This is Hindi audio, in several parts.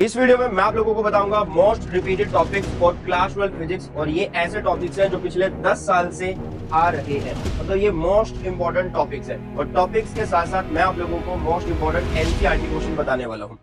इस वीडियो में मैं आप लोगों को बताऊंगा most repeated topics for class 12 physics, और ये ऐसे टॉपिक्स हैं जो पिछले 10 साल से आ रहे हैं। मतलब ये मोस्ट इंपॉर्टेंट टॉपिक्स हैं, और टॉपिक्स के साथ साथ मैं आप लोगों को मोस्ट इंपॉर्टेंट एनसीईआरटी क्वेश्चन बताने वाला हूं।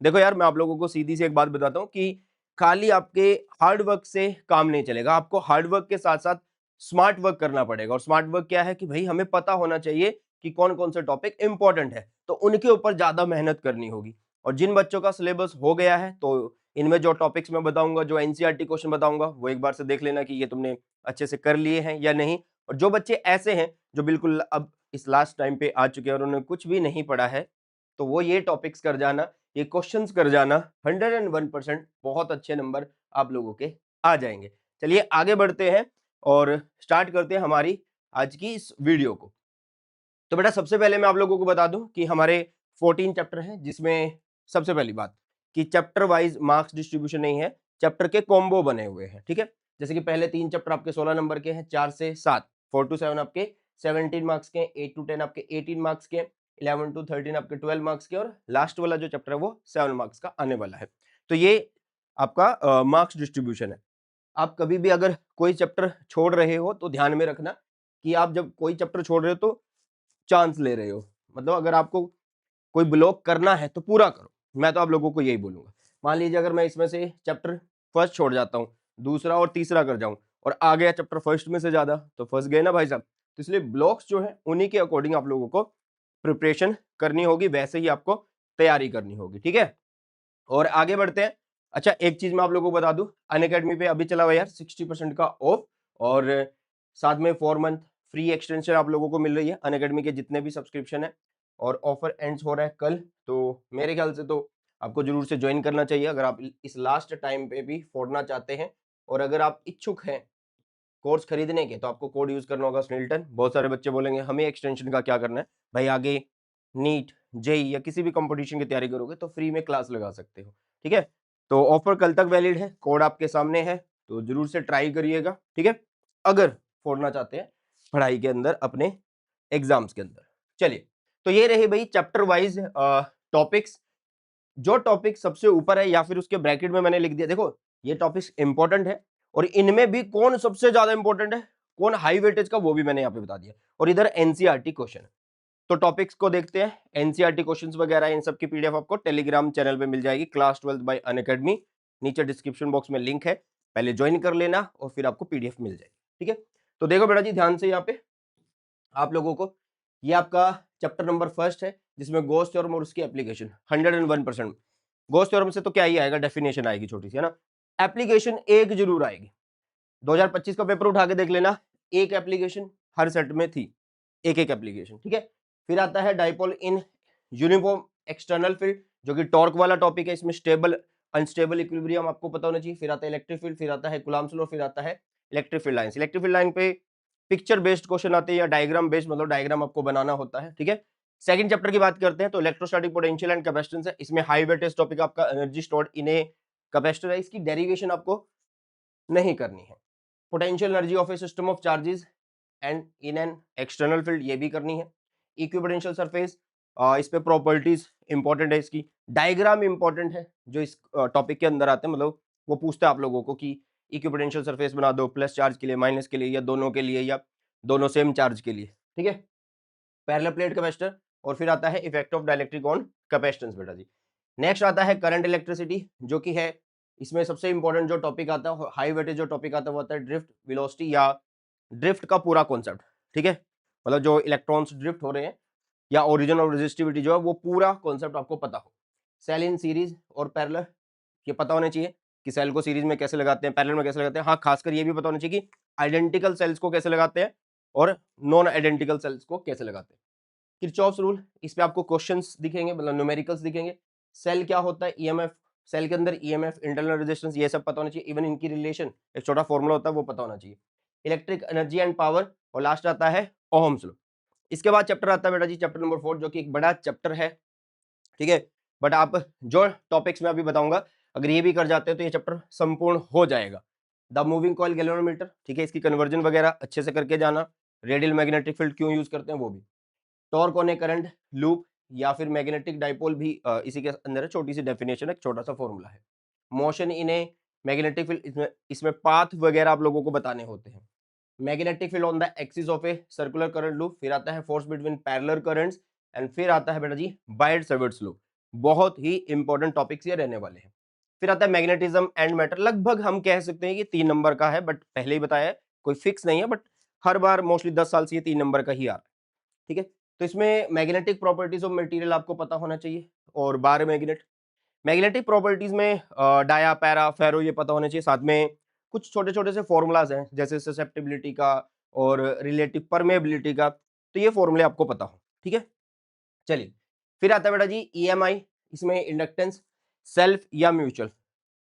देखो यार, मैं आप लोगों को सीधी सी एक बात बताता हूं कि खाली आपके हार्ड वर्क से काम नहीं चलेगा। आपको हार्ड वर्क के साथ साथ स्मार्ट वर्क करना पड़ेगा। और स्मार्ट वर्क क्या है कि भाई हमें पता होना चाहिए कि कौन कौन से टॉपिक इंपॉर्टेंट है, तो उनके ऊपर ज्यादा मेहनत करनी होगी। और जिन बच्चों का सिलेबस हो गया है, तो इनमें जो टॉपिक्स मैं बताऊंगा, जो एनसीईआरटी क्वेश्चन बताऊंगा, वो एक बार से देख लेना कि ये तुमने अच्छे से कर लिए हैं या नहीं। और जो बच्चे ऐसे हैं जो बिल्कुल अब इस लास्ट टाइम पे आ चुके हैं और उन्होंने कुछ भी नहीं पढ़ा है, तो वो ये टॉपिक्स कर जाना, ये क्वेश्चंस कर जाना। 101% बहुत अच्छे नंबर आप लोगों के आ जाएंगे। चलिए आगे बढ़ते हैं और स्टार्ट करते हैं हमारी आज की इस वीडियो को। तो बेटा, सबसे पहले मैं आप लोगों को बता दूं कि हमारे 14 चैप्टर हैं, जिसमें सबसे पहली बात कि चैप्टर वाइज मार्क्स डिस्ट्रीब्यूशन नहीं है, चैप्टर के कॉम्बो बने हुए हैं। ठीक है, जैसे कि पहले 3 चैप्टर आपके 16 नंबर के हैं, 4 से 7, 4 to 7 आपके 17 मार्क्स के, 8 to 10 आपके 18 मार्क्स के, 11 to 13 आपके 12 मार्क्स के, और लास्ट वाला जो चैप्टर है वो 7 मार्क्स का आने वाला है। तो ये आपका मार्क्स डिस्ट्रीब्यूशन है। आप कभी भी अगर कोई चैप्टर छोड़ रहे हो तो ध्यान में रखना कि आप जब कोई चैप्टर छोड़ रहे हो तो चांस ले रहे हो। मतलब अगर आपको कोई ब्लॉक करना है तो पूरा करो। मैं तो आप लोगों को यही बोलूंगा। मान लीजिए अगर मैं इसमें से चैप्टर फर्स्ट छोड़ जाता हूँ, दूसरा और तीसरा कर जाऊं, और आ गया चैप्टर फर्स्ट में से ज्यादा, तो फंस गए ना भाई साहब। तो इसलिए ब्लॉक्स जो है उन्हीं के अकॉर्डिंग आप लोगों को प्रिपरेशन करनी होगी, वैसे ही आपको तैयारी करनी होगी। ठीक है, और आगे बढ़ते हैं। अच्छा, एक चीज मैं आप लोगों को बता दूं, अनअकैडमी पे अभी चला हुआ यार 60% का ऑफ, और साथ में 4 मंथ फ्री एक्सटेंशन आप लोगों को मिल रही है अनअकैडमी के जितने भी सब्सक्रिप्शन है। और ऑफर एंड्स हो रहा है कल, तो मेरे ख्याल से तो आपको जरूर से ज्वाइन करना चाहिए अगर आप इस लास्ट टाइम पे भी फोड़ना चाहते हैं। और अगर आप इच्छुक हैं कोर्स खरीदने के, तो आपको कोड यूज करना होगा स्निल्टन। बहुत सारे बच्चे बोलेंगे हमें एक्सटेंशन का क्या करना है भाई, आगे नीट जेई या किसी भी कंपटीशन की तैयारी करोगे तो फ्री में क्लास लगा सकते हो। ठीक है, तो ऑफर कल तक वैलिड है, कोड आपके सामने है, तो जरूर से ट्राई करिएगा। ठीक है, अगर फोड़ना चाहते हैं पढ़ाई के अंदर अपने एग्जाम्स के अंदर। चलिए, तो ये रहे भाई चैप्टर वाइज टॉपिक्स। जो टॉपिक सबसे ऊपर है या फिर उसके ब्रैकेट में मैंने लिख दिया, देखो ये टॉपिक्स इंपॉर्टेंट है, और इनमें भी कौन सबसे ज्यादा इंपॉर्टेंट है, कौन हाई वेटेज का, वो भी मैंने यहाँ पे बता दिया। और इधर एनसीईआरटी क्वेश्चन है। तो टॉपिक्स को देखते हैं। एनसीईआरटी क्वेश्चंस वगैरह इन सब की पीडीएफ आपको टेलीग्राम चैनल पे मिल जाएगी, क्लास 12 बाय अनअकैडमी। नीचे डिस्क्रिप्शन बॉक्स में लिंक है, पहले ज्वाइन कर लेना और फिर आपको पीडीएफ मिल जाएगी। ठीक है, तो देखो बेटा जी ध्यान से, यहाँ पे आप लोगों को ये आपका चैप्टर नंबर फर्स्ट है, जिसमें गॉस थ्योरम और उसकी एप्लीकेशन 101%। गॉस थ्योरम से तो क्या ही आएगा, डेफिनेशन आएगी छोटी सी, है ना। एप्लीकेशन एक जरूर आएगी। 2025 का पेपर उठा के देख लेना, एक एप्लीकेशन हर सेट में थी, एक एक एप्लीकेशन। ठीक है, फिर आता है dipole in uniform external field, जो कि टॉर्क वाला टॉपिक है। इसमें स्टेबल अनस्टेबल इक्विलिब्रियम आपको पता होना चाहिए। फिर आता है इलेक्ट्रिक फील्ड, फिर आता है कूलम्ब्स लॉ, फिर आता है electric field lines. Electric field line पे पिक्चर बेस्ड क्वेश्चन आते हैं या डायग्राम बेस्ड, मतलब डायग्राम आपको बनाना होता है। ठीक है, सेकंड चैप्टर की बात करते हैं तो इलेक्ट्रोस्टैटिक पोटेंशियल एंड कैपेसिटेंस है। इसमें हाई वेटेज टॉपिक आपका energy stored in a capacitor है। इसकी डेरिवेशन आपको नहीं करनी है। Potential energy of A system of charges and in an external field, ये भी करनी है। इक्विपोटेंशियल सरफेस, इस पे प्रॉपर्टीज इंपॉर्टेंट है, इसकी डायग्राम इंपॉर्टेंट है जो इस टॉपिक के अंदर आते हैं। मतलब वो पूछते हैं आप लोगों को कि इक्विपोटेंशियल सरफेस बना दो, प्लस चार्ज के लिए, माइनस के लिए, या दोनों के लिए, या दोनों सेम चार्ज के लिए। ठीक है, पैरेलल प्लेट कैपेसिटर, और फिर आता है effect of dielectric on capacitance बेटा जी। नेक्स्ट आता है करंट इलेक्ट्रिसिटी, जो कि है इसमें सबसे इंपॉर्टेंट जो टॉपिक आता है, हाई वेटेज जो टॉपिक आता है वो आता है ड्रिफ्ट वेलोसिटी, या ड्रिफ्ट का पूरा कॉन्सेप्ट। ठीक है, मतलब जो इलेक्ट्रॉन्स ड्रिफ्ट हो रहे हैं, या ओरिजिन ऑफ रेजिस्टिविटी जो है, वो पूरा कॉन्सेप्ट आपको पता हो। सेल इन सीरीज और पैरेलल, ये पता होना चाहिए कि सेल को सीरीज में कैसे लगाते हैं, पैरेलल में कैसे लगाते हैं। हाँ, खासकर ये भी पता होना चाहिए कि आइडेंटिकल सेल्स को कैसे लगाते हैं और नॉन आइडेंटिकल सेल्स को कैसे लगाते हैं। किरचॉफ्स रूल, इस पे आपको क्वेश्चंस दिखेंगे, मतलब न्यूमेरिकल्स दिखेंगे। सेल क्या होता है, ईएमएफ, सेल के अंदर ईएमएफ, इंटरनल रेजिस्टेंस, ये सब पता होना चाहिए। इवन इनकी रिलेशन, एक छोटा फॉर्मूला होता है वो पता होना चाहिए। इलेक्ट्रिक एनर्जी एंड पावर, और लास्ट आता है ओहम्स लॉ। इसके बाद चैप्टर आता है बेटा जी चैप्टर नंबर 4, जो कि एक बड़ा चैप्टर है। ठीक है, बट आप जो टॉपिक्स में अभी बताऊंगा, अगर ये भी कर जाते हैं तो ये चैप्टर संपूर्ण हो जाएगा। द मूविंग कॉइल गैल्वेनोमीटर, ठीक है, इसकी कन्वर्जन वगैरह अच्छे से करके जाना। रेडियल मैग्नेटिक फील्ड क्यों यूज करते हैं वो भी। Torque on A current loop, या फिर मैग्नेटिक डाइपोल भी इसी के अंदर है, छोटी सी डेफिनेशन है, एक छोटा सा फॉर्मूला है। Motion in a magnetic field, इसमें इसमें पाथ वगैरह आप लोगों को बताने होते हैं। Magnetic field on the axis of a circular current loop, फिर आता है force between parallel currents, and फिर आता है बेटा जी बायड सेवर्ट्स लूप। बहुत ही इंपॉर्टेंट टॉपिक्स ये रहने वाले हैं। फिर आता है मैग्नेटिज्म एंड मैटर, लगभग हम कह सकते हैं कि 3 नंबर का है, बट पहले ही बताया है कोई फिक्स नहीं है, बट हर बार मोस्टली 10 साल से ये 3 नंबर का ही आ रहा है। ठीक है, तो इसमें मैग्नेटिक प्रॉपर्टीज ऑफ मटेरियल आपको पता होना चाहिए, और बार मैग्नेट मैग्नेटिक प्रॉपर्टीज में डाया पैरा फेरो ये पता होना चाहिए, साथ में कुछ छोटे छोटे से फॉर्मूलाज हैं जैसे ससेप्टिबिलिटी का और रिलेटिव परमेबिलिटी का, तो ये फॉर्मूले आपको पता हो। ठीक है, चलिए फिर आता है बेटा जी ईएमआई, इसमें इंडक्टेंस सेल्फ या म्यूचुअल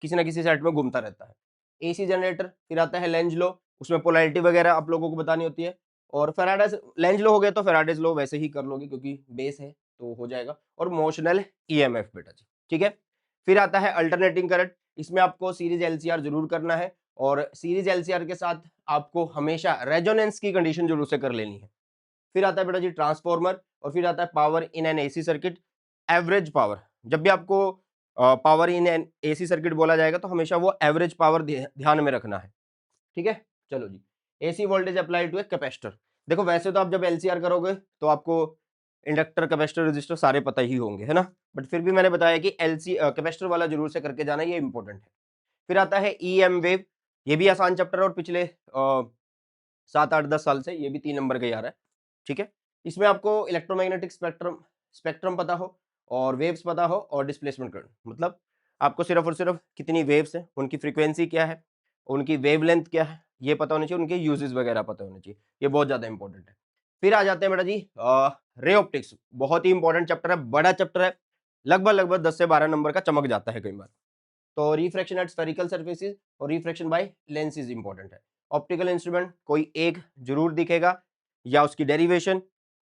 किसी ना किसी सेट में घूमता रहता है। एसी जनरेटर, फिर आता है लेंज लो, उसमें पोलैरिटी वगैरह आप लोगों को बतानी होती है। और फेराडेज लेंज लो हो गया तो फेराडेज लो वैसे ही कर लोगे क्योंकि बेस है तो हो जाएगा। और मोशनल ईएमएफ बेटा जी, ठीक है। फिर आता है अल्टरनेटिंग करंट, इसमें आपको सीरीज एलसीआर जरूर करना है, और सीरीज एलसीआर के साथ आपको हमेशा रेजोनेंस की कंडीशन जरूर से कर लेनी है। फिर आता है बेटा जी ट्रांसफॉर्मर, और फिर आता है power in an AC circuit. Average power, जब भी आपको power in an AC circuit बोला जाएगा तो हमेशा वो एवरेज पावर ध्यान में रखना है। ठीक है, चलो जी AC voltage apply to a capacitor. देखो वैसे तो आप जब एलसीआर करोगे तो आपको इंडक्टर कैपेसिटर रजिस्टर सारे पता ही होंगे, है ना, बट फिर भी मैंने बताया कि एलसी कैपेसिटर वाला जरूर से करके जाना, ये इंपॉर्टेंट है। फिर आता है ईएम वेव, ये भी आसान चैप्टर है और पिछले 7 8 10 साल से ये भी 3 नंबर का ही आ रहा है। ठीक है, इसमें आपको इलेक्ट्रोमैग्नेटिक स्पेक्ट्रम स्पेक्ट्रम पता हो, और वेव्स पता हो, और डिस्प्लेसमेंट करंट, मतलब आपको सिर्फ और सिर्फ कितनी वेव्स हैं, उनकी फ्रीक्वेंसी क्या है, उनकी वेवलेंथ क्या है, ये पता होना चाहिए, उनके यूजेस वगैरह पता होने चाहिए, ये बहुत ज्यादा इंपॉर्टेंट है। फिर आ जाते हैं बेटा जी रे ऑप्टिक्स, बहुत ही इंपॉर्टेंट चैप्टर है, बड़ा चैप्टर है, लगभग 10 से 12 नंबर का चमक जाता है कई बार। तो रिफ्रैक्शन एट स्फेरिकल सर्फेसिस और रिफ्रैक्शन बाय लेंसेज इंपॉर्टेंट है। ऑप्टिकल इंस्ट्रूमेंट कोई एक जरूर दिखेगा, या उसकी डेरिवेशन,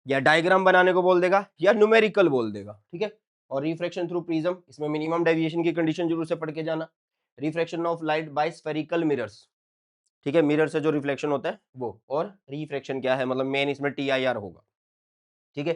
या डायग्राम बनाने को बोल देगा, या न्यूमेरिकल बोल देगा। ठीक है, और रिफ्रैक्शन थ्रू प्रिज्म, इसमें मिनिमम डेविएशन की कंडीशन जरूर से पढ़ के जाना। Refraction of light by spherical mirrors, ठीक है, मिरर से जो रिफ्लेक्शन होता है वो, और रिफ्रैक्शन क्या है, मतलब मेन इसमें टीआईआर होगा। ठीक है,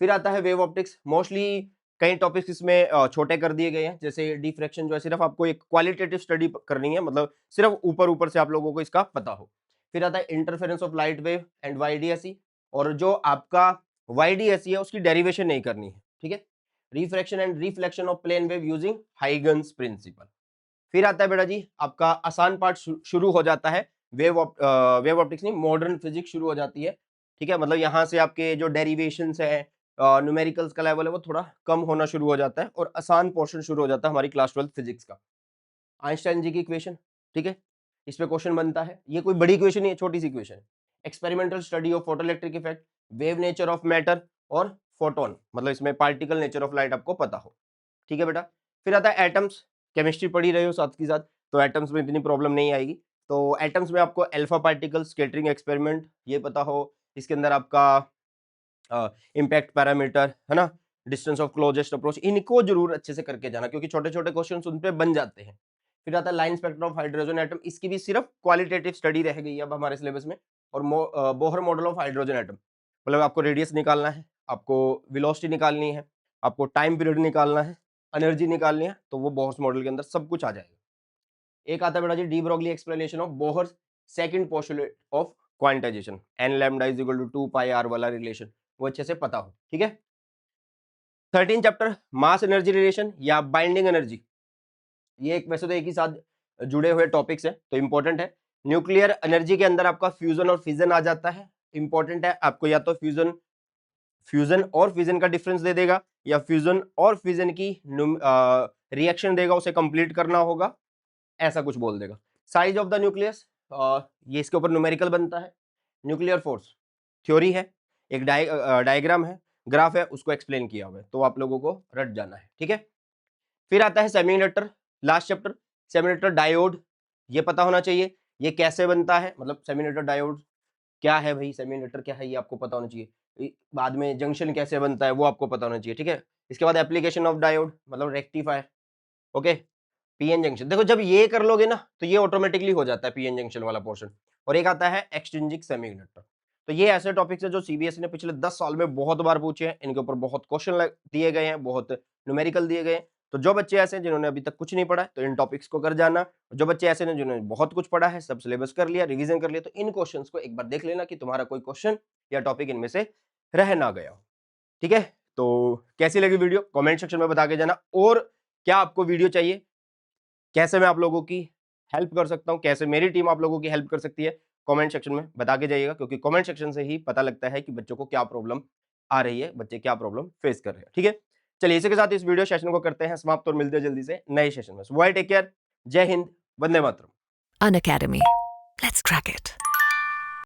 फिर आता है वेव ऑप्टिक्स, मोस्टली कई टॉपिक्स इसमें छोटे कर दिए गए हैं, जैसे डिफ्रैक्शन जो है सिर्फ आपको एक क्वालिटेटिव स्टडी करनी है, मतलब सिर्फ ऊपर ऊपर से आप लोगों को इसका पता हो। फिर आता है interference of light wave and YDSE, और जो आपका वाईडीएसई है उसकी डेरिवेशन नहीं करनी है। ठीक है, refraction and reflection of plane wave using Huygens principle. फिर आता है बेटा जी आपका आसान पार्ट शुरू हो जाता है, वेव ऑप्टिक्स नहीं, मॉडर्न फिजिक्स शुरू हो जाती है। ठीक है, मतलब यहाँ से आपके जो डेरिवेशंस है, न्यूमेरिकल्स का लेवल है वो थोड़ा कम होना शुरू हो जाता है, और आसान पोर्शन शुरू हो जाता है हमारी क्लास 12 फिजिक्स का। आइंस्टाइन जी की इक्वेशन, ठीक है, इस पे क्वेश्चन बनता है, ये कोई बड़ी इक्वेशन नहीं है, छोटी सी इक्वेशन है। Experimental study of photoelectric effect, wave nature of matter, और फोटोन, मतलब इसमें पार्टिकल नेचर ऑफ लाइट आपको पता हो। ठीक है बेटा, फिर आता है एटम्स, केमिस्ट्री पढ़ी रहे हो साथ के साथ, तो एटम्स में इतनी प्रॉब्लम नहीं आएगी। तो एटम्स में आपको अल्फा पार्टिकल स्कैटरिंग एक्सपेरिमेंट ये पता हो, इसके अंदर आपका इम्पैक्ट पैरामीटर, है ना, डिस्टेंस ऑफ क्लोजेस्ट अप्रोच, इनको जरूर अच्छे से करके जाना क्योंकि छोटे छोटे क्वेश्चन उन पे बन जाते हैं। फिर आता है line spectrum of hydrogen atom, इसकी भी सिर्फ क्वालिटेटिव स्टडी रह गई है अब हमारे सिलेबस में। और Bohr model of hydrogen atom, मतलब आपको रेडियस निकालना है, आपको वेलोसिटी निकालनी है, आपको टाइम पीरियड निकालना है, एनर्जी निकालनी है, तो वो बोहर मॉडल के अंदर सब कुछ आ जाएगा। एक आता है बेटा जी de Broglie explanation of Bohr second postulate of quantization, n lambda is equal to 2 pi r वाला रिलेशन, वो अच्छे से पता हो। ठीक है, 13 चैप्टर मास एनर्जी रिलेशन या बाइंडिंग एनर्जी, ये एक वैसे तो एक ही साथ जुड़े हुए टॉपिक्स है तो इंपॉर्टेंट है। न्यूक्लियर एनर्जी के अंदर आपका फ्यूजन और फिजन आ जाता है, इंपॉर्टेंट है, आपको या तो फ्यूजन फ्यूजन और फिजन का डिफरेंस दे देगा, या फ्यूजन और फिजन की रिएक्शन देगा, उसे कंप्लीट करना होगा, ऐसा कुछ बोल देगा। साइज ऑफ द न्यूक्लियस, ये इसके ऊपर न्यूमेरिकल बनता है। न्यूक्लियर फोर्स थ्योरी है, एक डायग्राम है, ग्राफ है, उसको एक्सप्लेन किया हुआ है, तो आप लोगों को रट जाना है। ठीक है, फिर आता है semiconductor, last chapter, semiconductor diode, ये पता होना चाहिए, ये कैसे बनता है, मतलब सेमीकंडक्टर डायोड क्या है भाई, सेमीकंडक्टर क्या है ये आपको पता होना चाहिए। बाद में जंक्शन कैसे बनता है वो आपको पता होना चाहिए। ठीक है, इसके बाद एप्लीकेशन ऑफ डायोड, मतलब रेक्टिफायर। ओके, पीएन जंक्शन, देखो जब ये कर लोगे ना तो ये ऑटोमेटिकली हो जाता है पीएन जंक्शन वाला पोर्शन। और एक आता है एक्सट्रिंसिक सेमीकंडक्टर, तो ये ऐसे टॉपिक्स है जो सीबीएसई ने पिछले 10 साल में बहुत बार पूछे हैं, इनके ऊपर बहुत क्वेश्चन दिए गए हैं, बहुत न्यूमेरिकल दिए गए हैं। तो जो बच्चे ऐसे हैं जिन्होंने अभी तक कुछ नहीं पढ़ा है, तो इन टॉपिक्स को कर जाना। जो बच्चे ऐसे हैं जिन्होंने बहुत कुछ पढ़ा है, सब सिलेबस कर लिया, रिवीजन कर लिया, तो इन क्वेश्चंस को एक बार देख लेना कि तुम्हारा कोई क्वेश्चन या टॉपिक इनमें से रह ना गया हो। ठीक है? तो कैसी लगी वीडियो कमेंट सेक्शन में बता के जाना, और क्या आपको वीडियो चाहिए, कैसे मैं आप लोगों की हेल्प कर सकता हूं, कैसे मेरी टीम आप लोगों की हेल्प कर सकती है, कमेंट सेक्शन में बता के जाइएगा, क्योंकि कमेंट सेक्शन से ही पता लगता है कि बच्चों को क्या प्रॉब्लम आ रही है, बच्चे क्या प्रॉब्लम फेस कर रहे हैं। ठीक है, चलिए इसी के साथ इस वीडियो सेशन को करते हैं समाप्त और मिलते हैं जल्दी से नए सेशन में। सो बाय, टेक केयर, जय Hind, Vande Mataram. An Academy. Let's crack it.